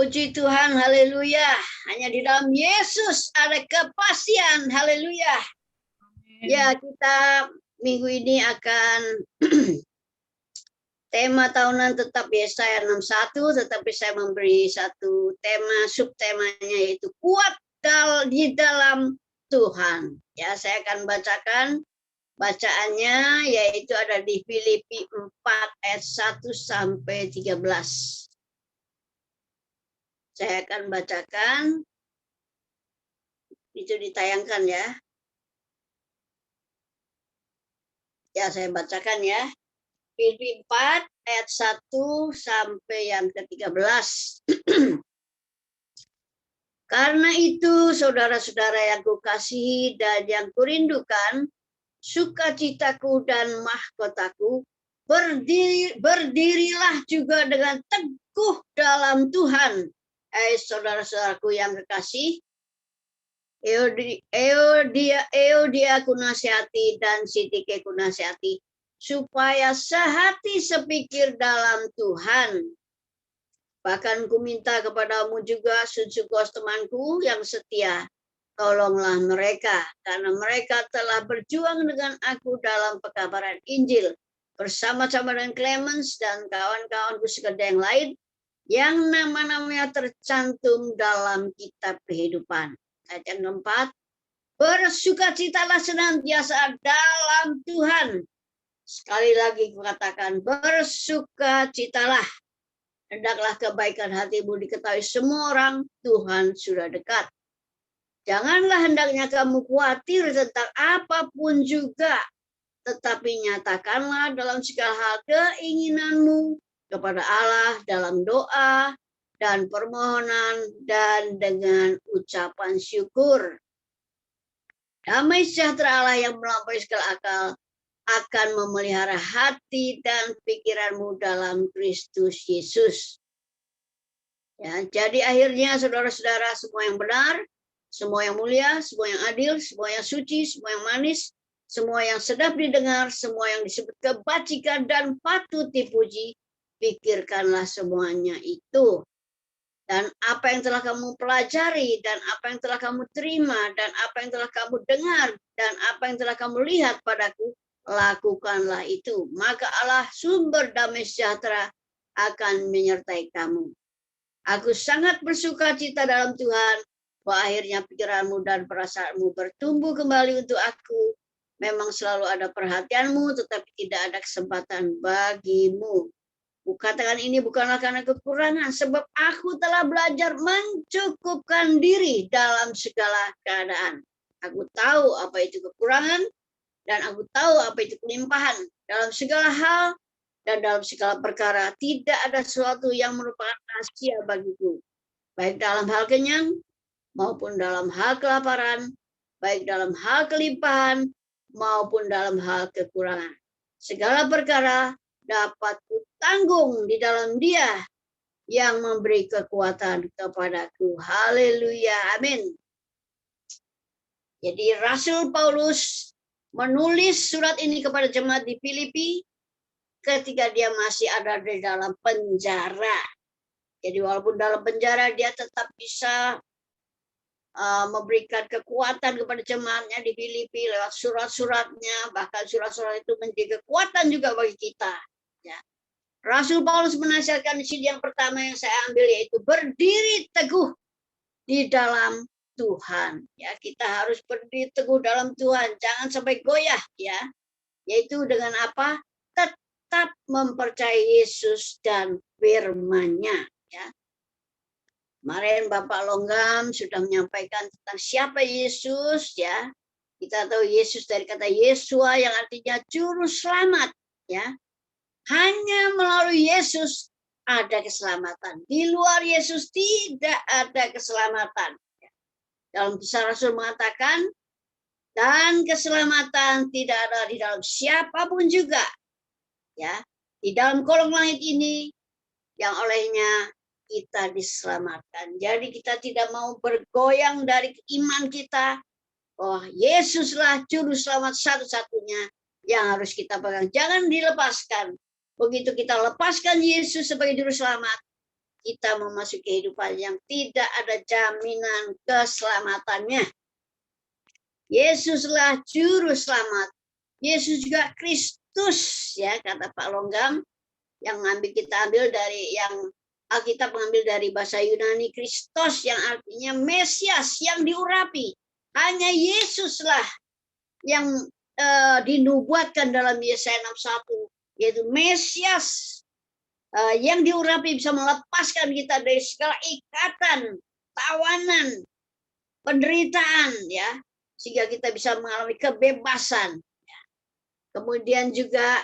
Puji Tuhan, haleluya. Hanya di dalam Yesus ada kepastian, haleluya. Ya, kita minggu ini akan tema tahunan tetap Yesaya 61, tetapi saya memberi satu tema, subtemanya yaitu kuat di dalam Tuhan. Ya, saya akan bacakan bacaannya, yaitu ada di Filipi 4 ayat 1 sampai 13. Saya akan bacakan, itu ditayangkan ya. Ya, saya bacakan ya. Filipi 4 ayat 1 sampai yang ke-13. Karena itu, saudara-saudara yang kukasihi dan yang kurindukan, sukacitaku dan mahkotaku, berdirilah juga dengan teguh dalam Tuhan. Saudara-saudaraku yang kekasih, Euodia ku nasihati dan Sintike ku nasihati, supaya sehati sepikir dalam Tuhan. Bahkan ku minta kepadamu juga, Suntukos temanku yang setia, tolonglah mereka, karena mereka telah berjuang dengan aku dalam pekabaran Injil, bersama-sama dengan Clemens dan kawan-kawanku sekerja yang lain, yang nama-namanya tercantum dalam kitab kehidupan. Ayat yang keempat, bersukacitalah senantiasa dalam Tuhan. Sekali lagi kukatakan, bersukacitalah. Hendaklah kebaikan hatimu diketahui semua orang, Tuhan sudah dekat. Janganlah hendaknya kamu khawatir tentang apapun juga, tetapi nyatakanlah dalam segala hal keinginanmu kepada Allah dalam doa dan permohonan dan dengan ucapan syukur. Damai sejahtera Allah yang melampaui segala akal akan memelihara hati dan pikiranmu dalam Kristus Yesus. Ya, jadi akhirnya saudara-saudara, semua yang benar, semua yang mulia, semua yang adil, semua yang suci, semua yang manis, semua yang sedap didengar, semua yang disebut kebajikan dan patut dipuji, pikirkanlah semuanya itu. Dan apa yang telah kamu pelajari, dan apa yang telah kamu terima, dan apa yang telah kamu dengar, dan apa yang telah kamu lihat padaku, lakukanlah itu. Maka Allah sumber damai sejahtera akan menyertai kamu. Aku sangat bersuka cita dalam Tuhan, bahwa akhirnya pikiranmu dan perasaanmu bertumbuh kembali untuk aku. Memang selalu ada perhatianmu, tetapi tidak ada kesempatan bagimu. Kukatakan ini bukanlah karena kekurangan, sebab aku telah belajar mencukupkan diri dalam segala keadaan. Aku tahu apa itu kekurangan, dan aku tahu apa itu kelimpahan. Dalam segala hal dan dalam segala perkara, tidak ada sesuatu yang merupakan rahasia bagiku. Baik dalam hal kenyang, maupun dalam hal kelaparan, baik dalam hal kelimpahan, maupun dalam hal kekurangan. Segala perkara dapat kutanggung di dalam Dia yang memberi kekuatan kepadaku. Haleluya, amin. Jadi Rasul Paulus menulis surat ini kepada jemaat di Filipi ketika dia masih ada di dalam penjara. Jadi walaupun dalam penjara dia tetap bisa memberikan kekuatan kepada jemaatnya di Filipi lewat surat-suratnya, bahkan surat-surat itu menjadi kekuatan juga bagi kita. Ya. Rasul Paulus menasihatkan di sini yang pertama yang saya ambil, yaitu berdiri teguh di dalam Tuhan. Ya, kita harus berdiri teguh dalam Tuhan, jangan sampai goyah, ya. Yaitu dengan apa? Tetap mempercayai Yesus dan firman-Nya, ya. Kemarin Bapak Longgam sudah menyampaikan tentang siapa Yesus, ya. Kita tahu Yesus dari kata Yesua yang artinya juru selamat, ya. Hanya melalui Yesus ada keselamatan. Di luar Yesus tidak ada keselamatan. Dalam Kisah Rasul mengatakan, dan keselamatan tidak ada di dalam siapapun juga, ya. Di dalam kolong langit ini yang olehnya kita diselamatkan. Jadi kita tidak mau bergoyang dari iman kita. Oh, Yesuslah juru selamat satu-satunya yang harus kita pegang. Jangan dilepaskan. Begitu kita lepaskan Yesus sebagai juru selamat, kita memasuki kehidupan yang tidak ada jaminan keselamatannya. Yesuslah juru selamat. Yesus juga Kristus, ya kata Pak Longgam, yang kita ambil dari yang Alkitab mengambil dari bahasa Yunani Kristos yang artinya Mesias yang diurapi. Hanya Yesuslah yang dinubuatkan dalam Yesaya 61, yaitu Mesias yang diurapi bisa melepaskan kita dari segala ikatan, tawanan, penderitaan, ya, sehingga kita bisa mengalami kebebasan. Kemudian juga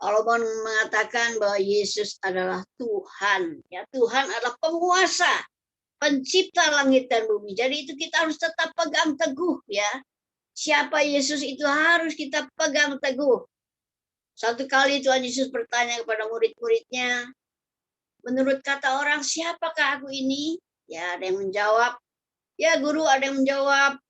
Solomon mengatakan bahwa Yesus adalah Tuhan. Ya, Tuhan adalah penguasa, pencipta langit dan bumi. Jadi itu kita harus tetap pegang teguh, ya. Siapa Yesus itu harus kita pegang teguh. Satu kali Tuhan Yesus bertanya kepada murid-muridnya, menurut kata orang, siapakah aku ini? Ya, ada yang menjawab, ya guru, ada yang menjawab,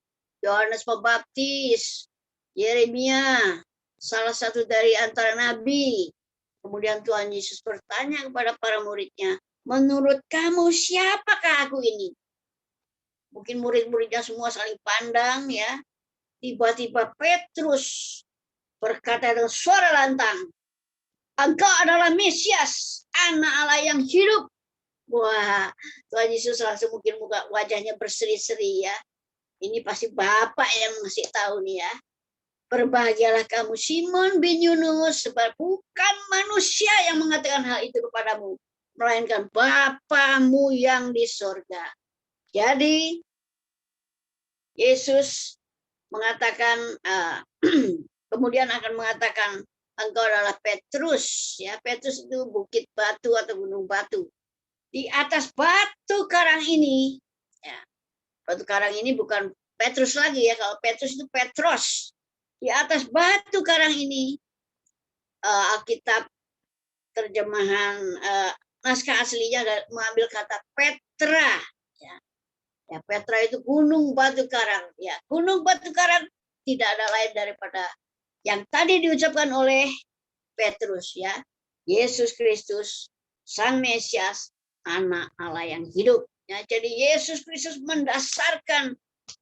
Yohanes Pembaptis, Yeremia, salah satu dari antara nabi. Kemudian Tuhan Yesus bertanya kepada para muridnya, menurut kamu siapakah aku ini? Mungkin murid-muridnya semua saling pandang, ya. Tiba-tiba Petrus berkata dengan suara lantang, engkau adalah Mesias, anak Allah yang hidup. Wah, Tuhan Yesus langsung mungkin wajahnya berseri-seri, ya. Ini pasti Bapak yang ngasih tahu nih, ya. Berbahagialah kamu Simon bin Yunus, sebab bukan manusia yang mengatakan hal itu kepadamu, melainkan Bapamu yang di surga. Jadi Yesus mengatakan, kemudian akan mengatakan, engkau adalah Petrus. Ya, Petrus itu bukit batu atau gunung batu. Di atas batu karang ini, ya, batu karang ini bukan Petrus lagi, ya. Kalau Petrus itu Petros. Di atas batu karang ini, Alkitab terjemahan naskah aslinya mengambil kata Petra. Ya. Ya, Petra itu gunung batu karang. Ya, gunung batu karang tidak ada lain daripada yang tadi diucapkan oleh Petrus, ya. Yesus Kristus, Sang Mesias, anak Allah yang hidup. Ya, jadi Yesus Kristus mendasarkan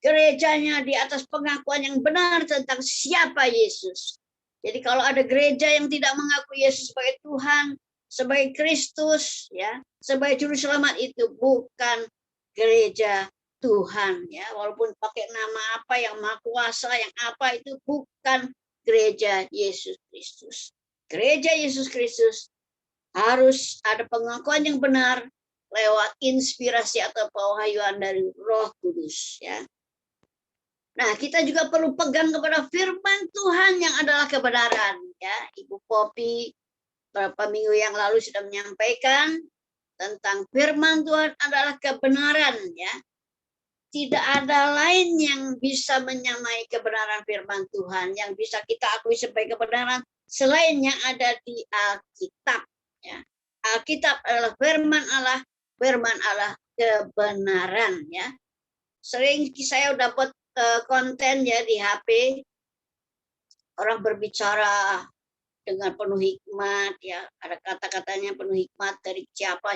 gerejanya di atas pengakuan yang benar tentang siapa Yesus. Jadi kalau ada gereja yang tidak mengaku Yesus sebagai Tuhan, sebagai Kristus, ya, sebagai juru selamat, itu bukan gereja Tuhan, ya. Walaupun pakai nama apa yang maha kuasa, yang apa, itu bukan gereja Yesus Kristus. Gereja Yesus Kristus harus ada pengakuan yang benar lewat inspirasi atau pewahyuan dari Roh Kudus, ya. Nah, kita juga perlu pegang kepada firman Tuhan yang adalah kebenaran, ya. Ibu Popi beberapa minggu yang lalu sudah menyampaikan tentang firman Tuhan adalah kebenaran, ya. Tidak ada lain yang bisa menyamai kebenaran firman Tuhan, yang bisa kita akui sebagai kebenaran selain yang ada di Alkitab, ya. Alkitab adalah firman Allah kebenaran, ya. Sering saya dapat konten, ya, di HP, orang berbicara dengan penuh hikmat, ya, ada kata-katanya penuh hikmat dari siapa,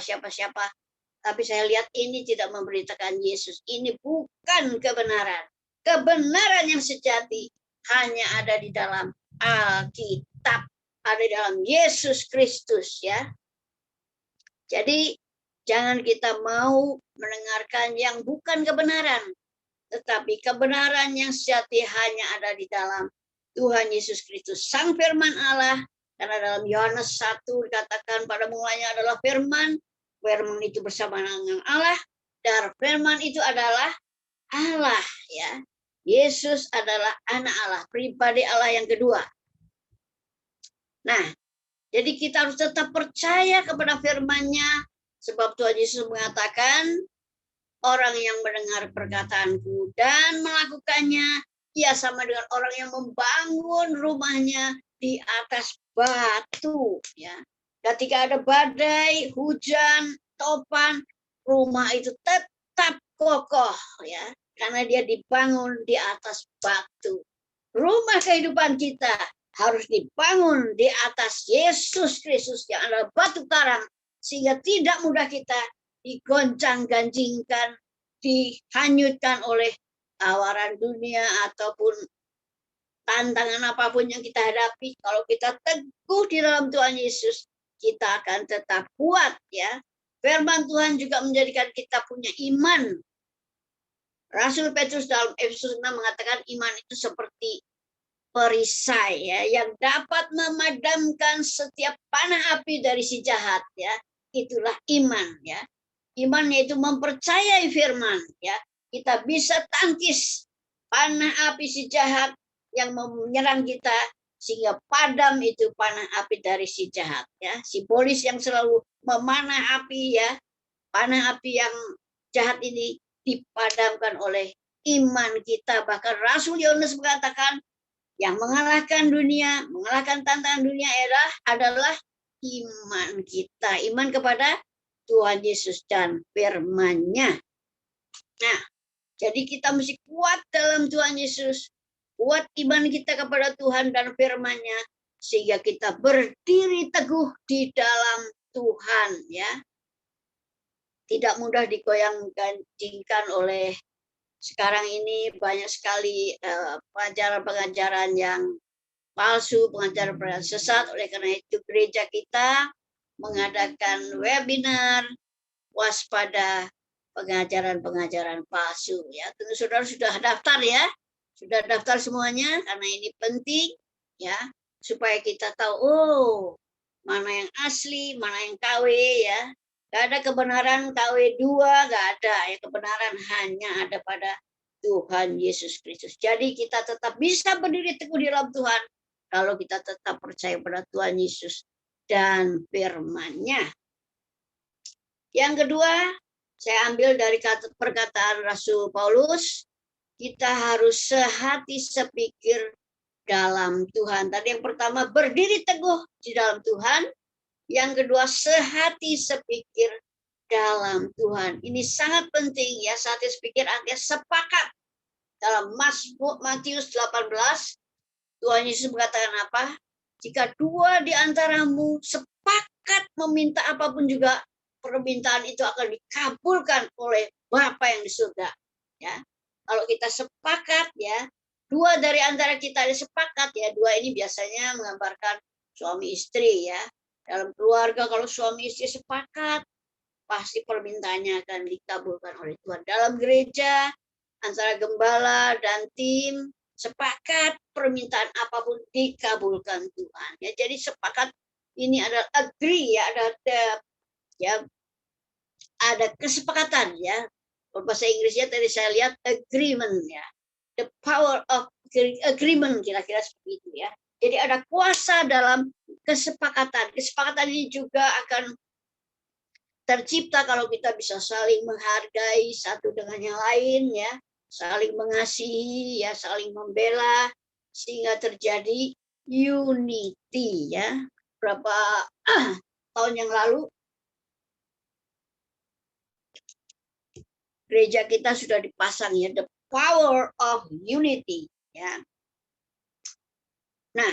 tapi saya lihat ini tidak memberitakan Yesus. Ini bukan kebenaran. Kebenaran yang sejati hanya ada di dalam Alkitab, ada di dalam Yesus Kristus, ya. Jadi jangan kita mau mendengarkan yang bukan kebenaran, tetapi kebenaran yang sejati hanya ada di dalam Tuhan Yesus Kristus, Sang Firman Allah. Karena dalam Yohanes 1 dikatakan pada mulanya adalah firman, firman itu bersama dengan Allah, dan firman itu adalah Allah, ya. Yesus adalah anak Allah, pribadi Allah yang kedua. Nah, jadi kita harus tetap percaya kepada firman-Nya, sebab Tuhan Yesus mengatakan, orang yang mendengar perkataanku dan melakukannya, ia sama dengan orang yang membangun rumahnya di atas batu, ya. Ketika ada badai, hujan, topan, rumah itu tetap kokoh, ya, karena dia dibangun di atas batu. Rumah kehidupan kita harus dibangun di atas Yesus Kristus yang adalah batu karang, sehingga tidak mudah kita digoncang-gancingkan, dihanyutkan oleh tawaran dunia ataupun tantangan apapun yang kita hadapi. Kalau kita teguh di dalam Tuhan Yesus, kita akan tetap kuat ya. Firman Tuhan juga menjadikan kita punya iman. Rasul Petrus dalam Efesus 6 mengatakan iman itu seperti perisai ya, yang dapat memadamkan setiap panah api dari si jahat ya. Itulah iman ya. Iman yaitu mempercayai firman ya. Kita bisa tangkis panah api si jahat yang menyerang kita sehingga padam itu panah api dari si jahat ya. Simbolis yang selalu memanah api ya. Panah api yang jahat ini dipadamkan oleh iman kita. Bahkan Rasul Yohanes mengatakan yang mengalahkan dunia, mengalahkan tantangan dunia adalah iman kita. Iman kepada Tuhan Yesus dan firman-Nya. Nah, jadi kita mesti kuat dalam Tuhan Yesus. Kuat iman kita kepada Tuhan dan firman-Nya. Sehingga kita berdiri teguh di dalam Tuhan. Ya, tidak mudah digoyang-gancingkan oleh sekarang ini banyak sekali pengajaran-pengajaran yang palsu, pengajaran-pengajaran sesat. Oleh karena itu gereja kita mengadakan webinar waspada pengajaran-pengajaran palsu ya. Tentu saudara sudah daftar ya. Sudah daftar semuanya karena ini penting ya, supaya kita tahu mana yang asli, mana yang KW ya. Gak ada kebenaran KW 2, gak ada ya, kebenaran hanya ada pada Tuhan Yesus Kristus. Jadi kita tetap bisa berdiri teguh di dalam Tuhan kalau kita tetap percaya pada Tuhan Yesus dan firman-Nya. Yang kedua, saya ambil dari perkataan Rasul Paulus, kita harus sehati sepikir dalam Tuhan. Tadi yang pertama berdiri teguh di dalam Tuhan. Yang kedua, sehati sepikir dalam Tuhan. Ini sangat penting ya, sehati sepikir artinya sepakat. Dalam Matius 18, Tuhan Yesus mengatakan apa? Jika dua di antaramu sepakat meminta apapun juga, permintaan itu akan dikabulkan oleh Bapa yang di surga. Ya, kalau kita sepakat ya, dua dari antara kita ada sepakat ya, dua ini biasanya menggambarkan suami istri ya. Dalam keluarga kalau suami istri sepakat, pasti permintaannya akan dikabulkan oleh Tuhan. Dalam gereja, antara gembala dan tim, sepakat permintaan apapun dikabulkan Tuhan. Ya, jadi sepakat ini adalah agree ya, ada kesepakatan ya. Kalau bahasa Inggrisnya tadi saya lihat agreement ya. The power of agreement kira-kira seperti itu ya. Jadi ada kuasa dalam kesepakatan. Kesepakatan ini juga akan tercipta kalau kita bisa saling menghargai satu dengan yang lain ya, saling mengasihi ya, saling membela sehingga terjadi unity ya. Berapa tahun yang lalu gereja kita sudah dipasang ya, the power of unity ya. Nah,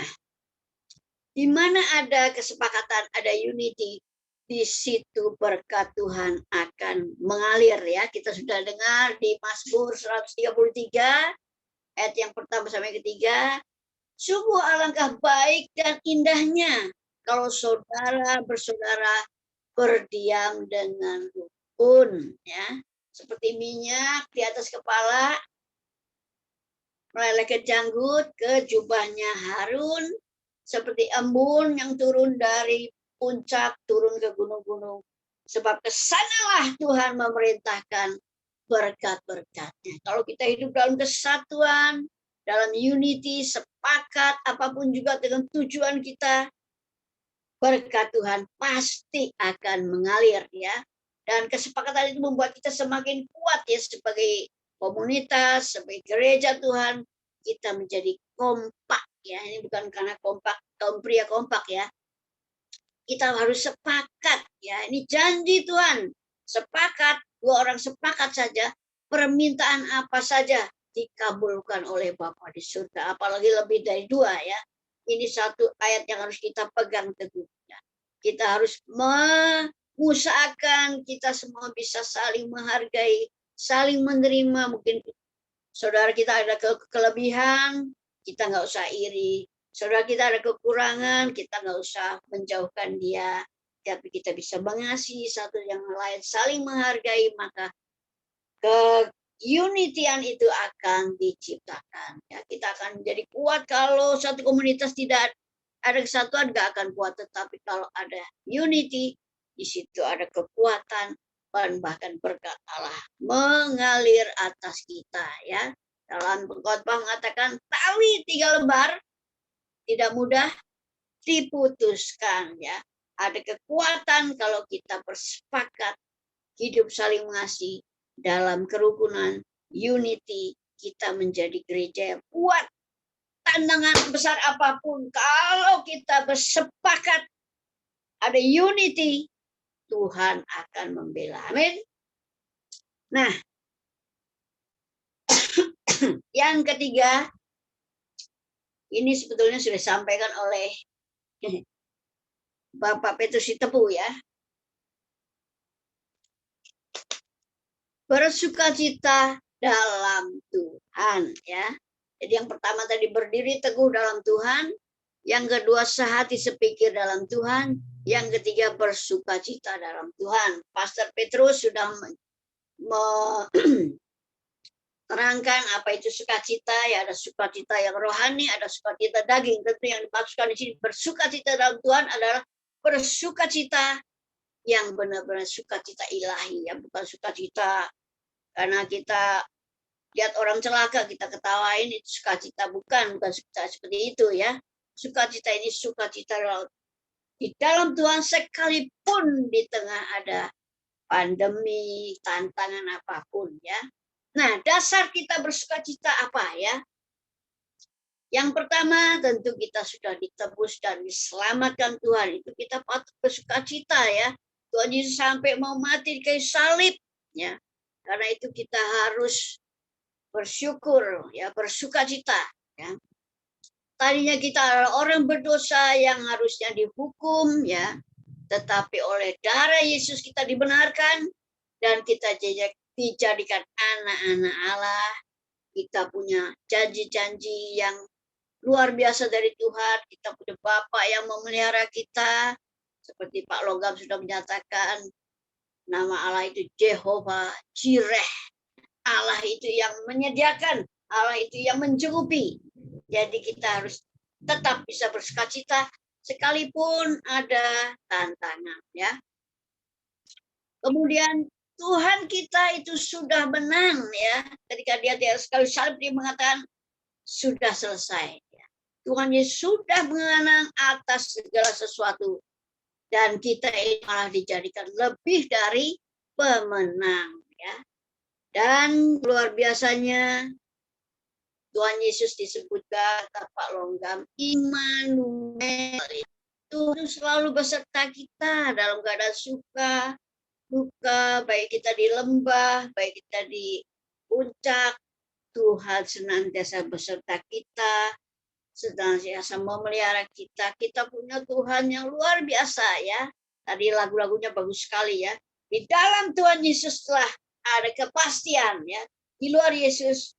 di mana ada kesepakatan, ada unity, di situ berkat Tuhan akan mengalir ya. Kita sudah dengar di Mazmur 133 ayat yang pertama sampai ketiga. Sungguh alangkah baik dan indahnya kalau saudara bersaudara berdiam dengan rukun ya. Seperti minyak di atas kepala meleleh ke janggut, ke jubahnya Harun, seperti embun yang turun dari puncak turun ke gunung-gunung. Sebab kesanalah Tuhan memerintahkan berkat-berkatnya. Kalau kita hidup dalam kesatuan, dalam unity, sepakat, apapun juga dengan tujuan kita, berkat Tuhan pasti akan mengalir ya. Dan kesepakatan itu membuat kita semakin kuat ya, sebagai komunitas, sebagai gereja Tuhan, kita menjadi kompak ya. Ini bukan karena kompak, kaum pria kompak ya. Kita harus sepakat ya. Ini janji Tuhan. Sepakat, dua orang sepakat saja, permintaan apa saja dikabulkan oleh Bapa di surga. Apalagi lebih dari dua ya. Ini satu ayat yang harus kita pegang teguh. Ya. Kita harus usahakan kita semua bisa saling menghargai, saling menerima. Mungkin saudara kita ada kelebihan, kita nggak usah iri. Saudara kita ada kekurangan, kita nggak usah menjauhkan dia. Tapi kita bisa mengasihi satu yang lain, saling menghargai, maka keunitian itu akan diciptakan. Ya, kita akan menjadi kuat. Kalau satu komunitas tidak ada kesatuan, nggak akan kuat. Tetapi kalau ada unity, di situ ada kekuatan dan bahkan berkat Allah mengalir atas kita. Ya, dalam pengkhotbah mengatakan tali 3 lembar tidak mudah diputuskan. Ya, ada kekuatan kalau kita bersepakat hidup saling mengasihi dalam kerukunan, unity, kita menjadi gereja yang kuat. Tantangan besar apapun, kalau kita bersepakat ada unity, Tuhan akan membela. Amin. Nah, yang ketiga, ini sebetulnya sudah disampaikan oleh Bapak Petrus Sitepu ya. Bersukacita dalam Tuhan ya. Jadi yang pertama tadi berdiri teguh dalam Tuhan, yang kedua sehati sepikir dalam Tuhan, yang ketiga bersukacita dalam Tuhan. Pastor Petrus sudah menerangkan apa itu sukacita, ya ada sukacita yang rohani, ada sukacita daging. Tentu yang dimaksudkan di sini bersukacita dalam Tuhan adalah bersukacita yang benar-benar sukacita ilahi, ya bukan sukacita karena kita lihat orang celaka kita ketawain, itu sukacita, bukan sukacita seperti itu ya. Sukacita ini sukacita di dalam Tuhan, sekalipun di tengah ada pandemi, tantangan apapun ya. Nah, dasar kita bersukacita apa ya? Yang pertama tentu kita sudah ditebus dan diselamatkan Tuhan, itu kita patut bersukacita ya. Tuhan Yesus sampai mau mati di kayu salib ya. Karena itu kita harus bersyukur ya, bersukacita ya. Tadinya kita adalah orang berdosa yang harusnya dihukum ya, tetapi oleh darah Yesus kita dibenarkan dan kita dijadikan anak-anak Allah. Kita punya janji-janji yang luar biasa dari Tuhan. Kita punya Bapa yang memelihara kita, seperti Pak Logam sudah menyatakan, nama Allah itu Jehovah Jireh. Allah itu yang menyediakan, Allah itu yang mencukupi. Jadi kita harus tetap bisa bersukacita sekalipun ada tantangan ya. Kemudian Tuhan kita itu sudah menang ya. Ketika dia di atas kayu salib, dia mengatakan sudah selesai. Ya. Tuhan Yesus sudah menang atas segala sesuatu. Dan kita ini malah dijadikan lebih dari pemenang ya. Dan luar biasanya Tuhan Yesus disebutkan Pak Longgam, Immanuel, itu selalu beserta kita dalam keadaan suka, duka, baik kita di lembah, baik kita di puncak, Tuhan senantiasa beserta kita, senantiasa memelihara kita. Kita punya Tuhan yang luar biasa ya. Tadi lagu-lagunya bagus sekali ya. Di dalam Tuhan Yesus telah ada kepastian ya. Di luar Yesus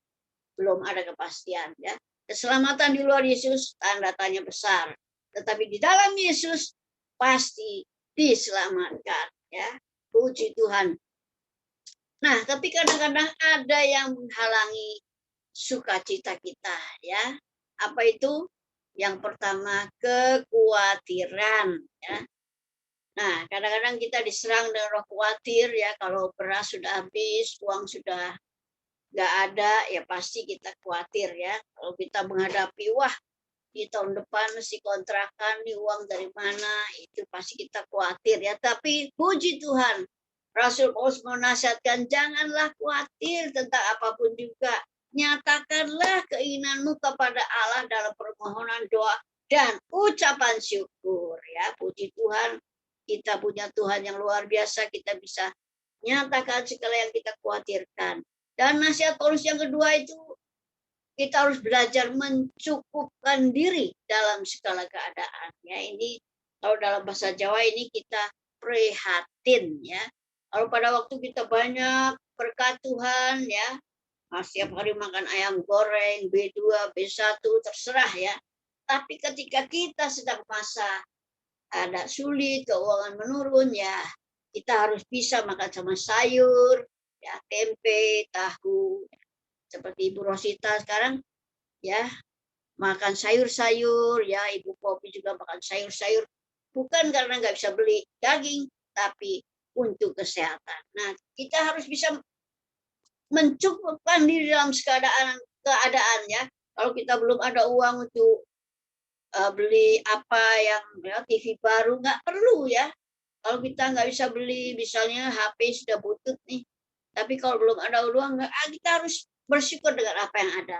belum ada kepastian ya. Keselamatan di luar Yesus tanda tanya besar. Tetapi di dalam Yesus pasti diselamatkan ya. Puji Tuhan. Nah, tapi kadang-kadang ada yang menghalangi sukacita kita ya. Apa itu? Yang pertama kekhawatiran ya. Nah, kadang-kadang kita diserang dengan roh khawatir ya, kalau beras sudah habis, uang sudah nggak ada, ya pasti kita khawatir ya. Kalau kita menghadapi, wah di tahun depan mesti kontrakan, nih uang dari mana, itu pasti kita khawatir ya. Tapi puji Tuhan, Rasul Paulus menasihatkan, janganlah khawatir tentang apapun juga. Nyatakanlah keinginanmu kepada Allah dalam permohonan doa dan ucapan syukur ya. Puji Tuhan, kita punya Tuhan yang luar biasa, kita bisa nyatakan segala yang kita khawatirkan. Dan nasihat Paulus yang kedua itu, kita harus belajar mencukupkan diri dalam segala keadaan. Ya, ini kalau dalam bahasa Jawa ini kita prihatin ya. Kalau pada waktu kita banyak berkat Tuhan ya, setiap hari makan ayam goreng, B2, B1, terserah ya. Tapi ketika kita sedang masa ada sulit, keuangan menurun ya, kita harus bisa makan sama sayur, ya tempe, tahu. Seperti Ibu Rosita sekarang ya, makan sayur-sayur, ya Ibu Popi juga makan sayur-sayur. Bukan karena nggak bisa beli daging, tapi untuk kesehatan. Nah, kita harus bisa mencukupkan diri dalam keadaan ya. Kalau kita belum ada uang untuk beli apa yang ya, TV baru, nggak perlu ya. Kalau kita nggak bisa beli, misalnya HP sudah butut nih, tapi kalau belum ada uang, kita harus bersyukur dengan apa yang ada.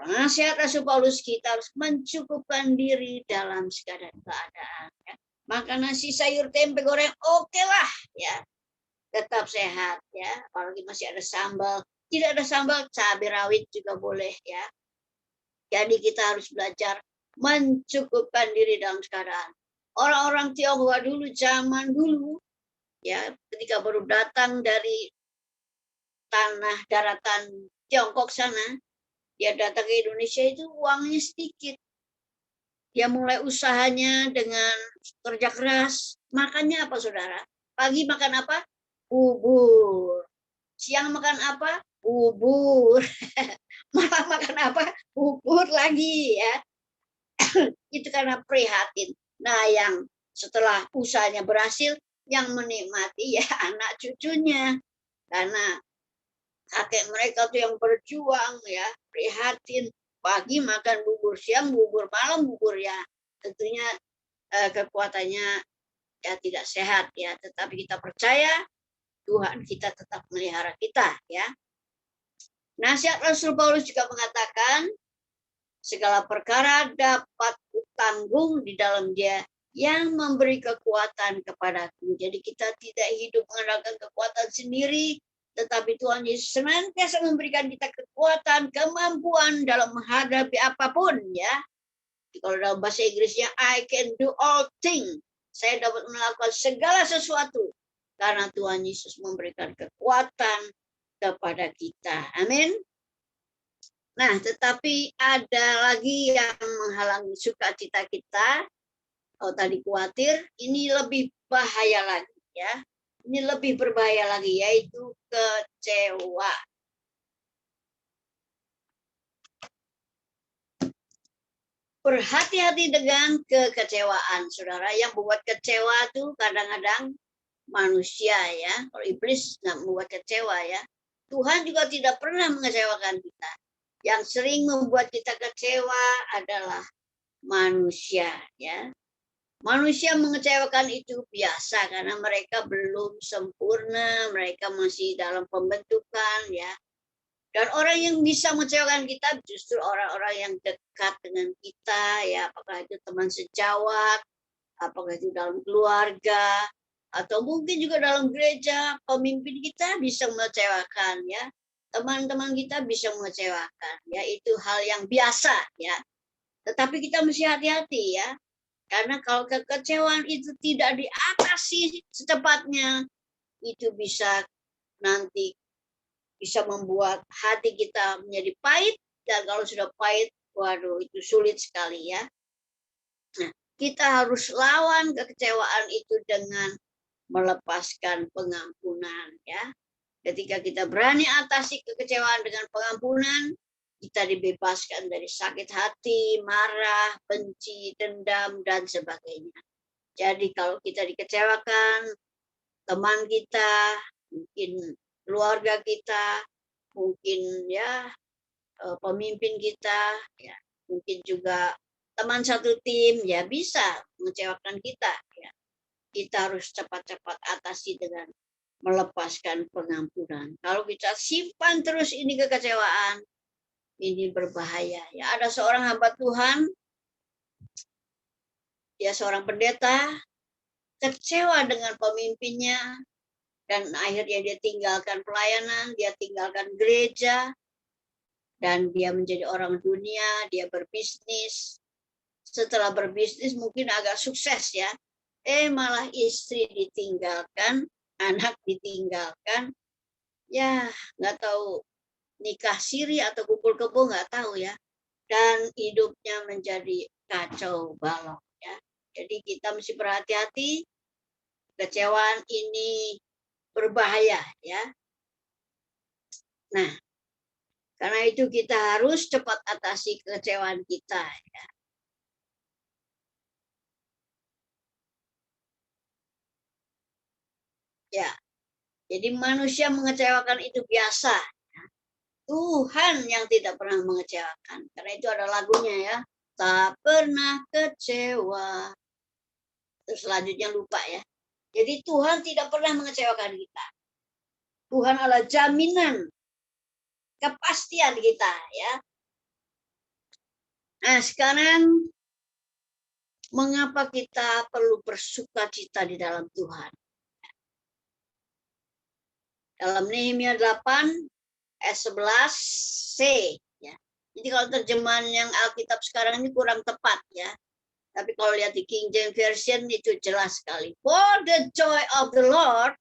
Nasihat Rasul Paulus, kita harus mencukupkan diri dalam segala keadaan. Ya. Makan nasi, sayur, tempe, goreng, oke lah ya. Tetap sehat ya. Apalagi masih ada sambal. Tidak ada sambal, cabai rawit juga boleh ya. Jadi kita harus belajar mencukupkan diri dalam keadaan. Orang-orang Tionghoa dulu, zaman dulu, ya, ketika baru datang dari tanah daratan Tiongkok sana, dia datang ke Indonesia itu uangnya sedikit. Dia mulai usahanya dengan kerja keras. Makannya apa, saudara? Pagi makan apa? Bubur. Siang makan apa? Bubur. Malam makan apa? Bubur lagi ya. Itu karena prihatin. Nah, yang setelah usahanya berhasil, yang menikmati ya anak cucunya. Karena kakek mereka tuh yang berjuang ya, prihatin. Pagi makan bubur, siang bubur, malam bubur ya. Tentunya kekuatannya ya tidak sehat ya. Tetapi kita percaya Tuhan kita tetap melihara kita ya. Nasihat Rasul Paulus juga mengatakan, segala perkara dapat kutanggung di dalam Dia yang memberi kekuatan kepadaku. Jadi kita tidak hidup mengandalkan kekuatan sendiri, tetapi Tuhan Yesus senantiasa memberikan kita kekuatan, kemampuan dalam menghadapi apapun ya. Kalau dalam bahasa Inggrisnya, I can do all things. Saya dapat melakukan segala sesuatu karena Tuhan Yesus memberikan kekuatan kepada kita. Amin. Nah, tetapi ada lagi yang menghalangi sukacita kita. Kalau tadi khawatir, ini lebih bahaya lagi ya. Ini lebih berbahaya lagi, yaitu kecewa. Berhati-hati dengan kekecewaan, saudara. Yang membuat kecewa itu kadang-kadang manusia ya. Kalau iblis nggak membuat kecewa ya. Tuhan juga tidak pernah mengecewakan kita. Yang sering membuat kita kecewa adalah manusia ya. Manusia mengecewakan itu biasa karena mereka belum sempurna, mereka masih dalam pembentukan ya. Dan orang yang bisa mengecewakan kita justru orang-orang yang dekat dengan kita ya, apakah itu teman sejawat, apakah itu dalam keluarga, atau mungkin juga dalam gereja, pemimpin kita bisa mengecewakan ya. Teman-teman kita bisa mengecewakan ya, itu hal yang biasa ya. Tetapi kita mesti hati-hati ya. Karena kalau kekecewaan itu tidak diatasi secepatnya, itu bisa nanti bisa membuat hati kita menjadi pahit, dan kalau sudah pahit, waduh itu sulit sekali ya. Nah, kita harus lawan kekecewaan itu dengan melepaskan pengampunan ya. Ketika kita berani atasi kekecewaan dengan pengampunan, kita dibebaskan dari sakit hati, marah, benci, dendam, dan sebagainya. Jadi kalau kita dikecewakan, teman kita, mungkin keluarga kita, mungkin ya pemimpin kita, ya mungkin juga teman satu tim, ya bisa mengecewakan kita. Ya. Kita harus cepat-cepat atasi dengan melepaskan pengampunan. Kalau kita simpan terus ini kekecewaan, ini berbahaya. Ya, ada seorang hamba Tuhan, dia seorang pendeta, kecewa dengan pemimpinnya, dan akhirnya dia tinggalkan pelayanan, dia tinggalkan gereja, dan dia menjadi orang dunia, dia berbisnis. Setelah berbisnis mungkin agak sukses ya, malah istri ditinggalkan, anak ditinggalkan, ya nggak tahu nikah siri atau kumpul kebo nggak tahu ya, dan hidupnya menjadi kacau balau ya. Jadi kita mesti berhati-hati, kekecewaan ini berbahaya ya. Nah, karena itu kita harus cepat atasi kekecewaan kita ya. Ya, jadi manusia mengecewakan itu biasa. Tuhan yang tidak pernah mengecewakan. Karena itu ada lagunya ya. Tak pernah kecewa. Terus selanjutnya lupa ya. Jadi Tuhan tidak pernah mengecewakan kita. Tuhan adalah jaminan kepastian kita ya. Nah sekarang mengapa kita perlu bersukacita di dalam Tuhan? Dalam Nehemia 8 ayat 11c ya. Jadi kalau terjemahan yang Alkitab sekarang ini kurang tepat ya. Tapi kalau lihat di King James Version itu jelas sekali. For the joy of the Lord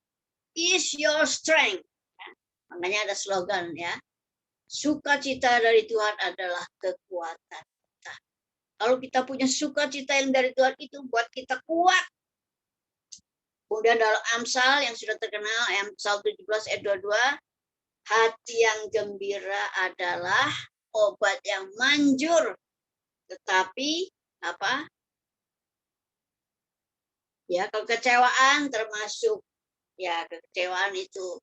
is your strength. Ya, makanya ada slogan ya. Sukacita dari Tuhan adalah kekuatan kita. Kalau kita punya sukacita yang dari Tuhan itu buat kita kuat. Kemudian dalam Amsal yang sudah terkenal, Amsal 17 ayat 22, hati yang gembira adalah obat yang manjur. Tetapi apa? Ya, kekecewaan termasuk ya kekecewaan itu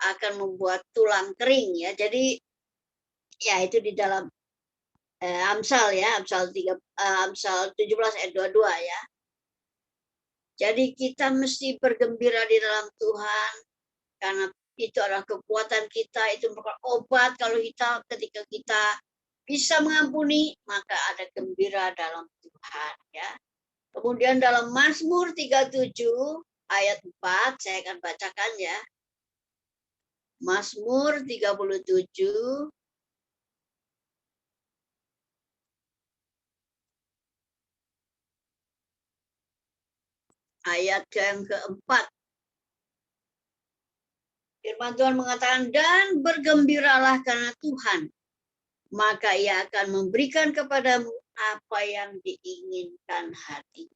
akan membuat tulang kering ya. Jadi ya itu di dalam Amsal ya, Amsal 17 ayat 22 ya. Jadi kita mesti bergembira di dalam Tuhan karena itu adalah kekuatan kita, itu merupakan obat kalau kita ketika kita bisa mengampuni, maka ada gembira dalam Tuhan ya. Kemudian dalam Mazmur 37 ayat 4 saya akan bacakan ya. Mazmur 37 ayat yang keempat. Firman Tuhan mengatakan, dan bergembiralah karena Tuhan, maka ia akan memberikan kepadamu apa yang diinginkan hati.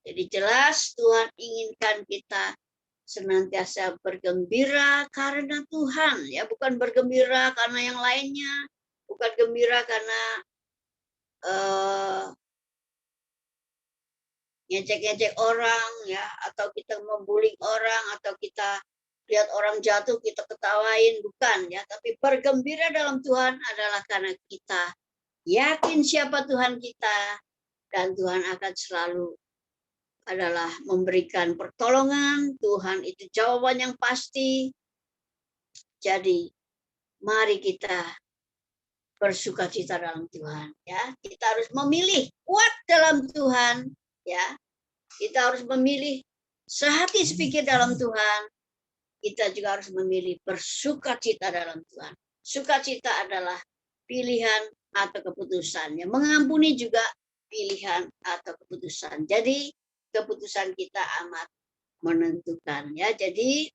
Jadi jelas Tuhan inginkan kita senantiasa bergembira karena Tuhan, ya bukan bergembira karena yang lainnya, bukan gembira karena ngecek-ngecek orang, ya, atau kita membuli orang, atau kita lihat orang jatuh kita ketawain, bukan ya, tapi bergembira dalam Tuhan adalah karena kita yakin siapa Tuhan kita, dan Tuhan akan selalu adalah memberikan pertolongan. Tuhan itu jawaban yang pasti. Jadi mari kita bersukacita dalam Tuhan ya. Kita harus memilih kuat dalam Tuhan ya. Kita harus memilih sehati sepikir dalam Tuhan. Kita juga harus memilih bersukacita dalam Tuhan. Sukacita adalah pilihan atau keputusan. Ya, mengampuni juga pilihan atau keputusan. Jadi keputusan kita amat menentukan ya. Jadi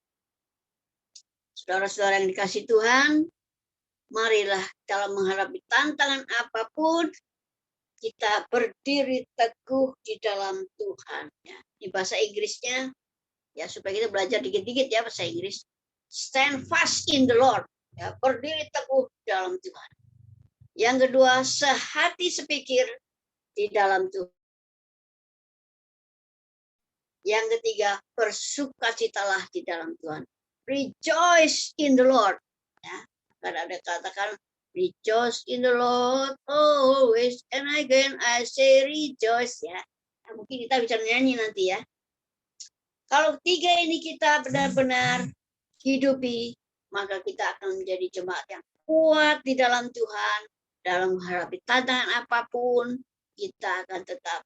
saudara-saudara yang dikasih Tuhan, marilah dalam menghadapi tantangan apapun kita berdiri teguh di dalam Tuhan ya. Di bahasa Inggrisnya ya supaya kita belajar dikit-dikit ya bahasa Inggris. Stand fast in the Lord. Ya, berdiri teguh dalam Tuhan. Yang kedua, sehati sepikir di dalam Tuhan. Yang ketiga, bersukacitalah di dalam Tuhan. Rejoice in the Lord. Ya, akan ada katakan rejoice in the Lord always, and again I say rejoice ya. Nah, mungkin kita bisa nyanyi nanti ya. Kalau tiga ini kita benar-benar hidupi, maka kita akan menjadi jemaat yang kuat di dalam Tuhan. Dalam menghadapi tantangan apapun, kita akan tetap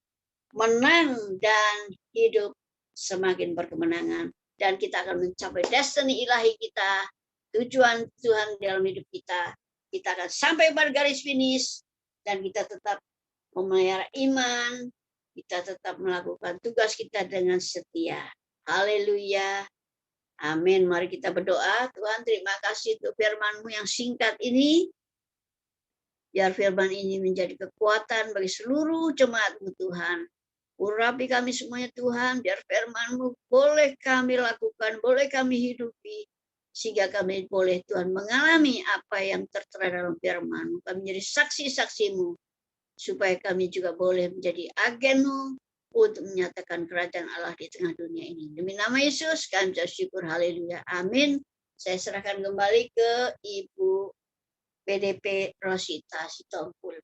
menang dan hidup semakin berkemenangan. Dan kita akan mencapai destiny ilahi kita, tujuan Tuhan dalam hidup kita. Kita akan sampai pada garis finish, dan kita tetap memelihara iman, kita tetap melakukan tugas kita dengan setia. Haleluya. Amin. Mari kita berdoa. Tuhan, terima kasih untuk firman-Mu yang singkat ini. Biar firman ini menjadi kekuatan bagi seluruh jemaat-Mu Tuhan. Urapi kami semuanya Tuhan, biar firman-Mu boleh kami lakukan, boleh kami hidupi. Sehingga kami boleh Tuhan mengalami apa yang tertera dalam firman-Mu. Kami menjadi saksi-saksi-Mu. Supaya kami juga boleh menjadi agen-Mu untuk menyatakan kerajaan Allah di tengah dunia ini. Demi nama Yesus, kami bersyukur. Haleluya. Amin. Saya serahkan kembali ke Ibu PDP Rosita Sitompul.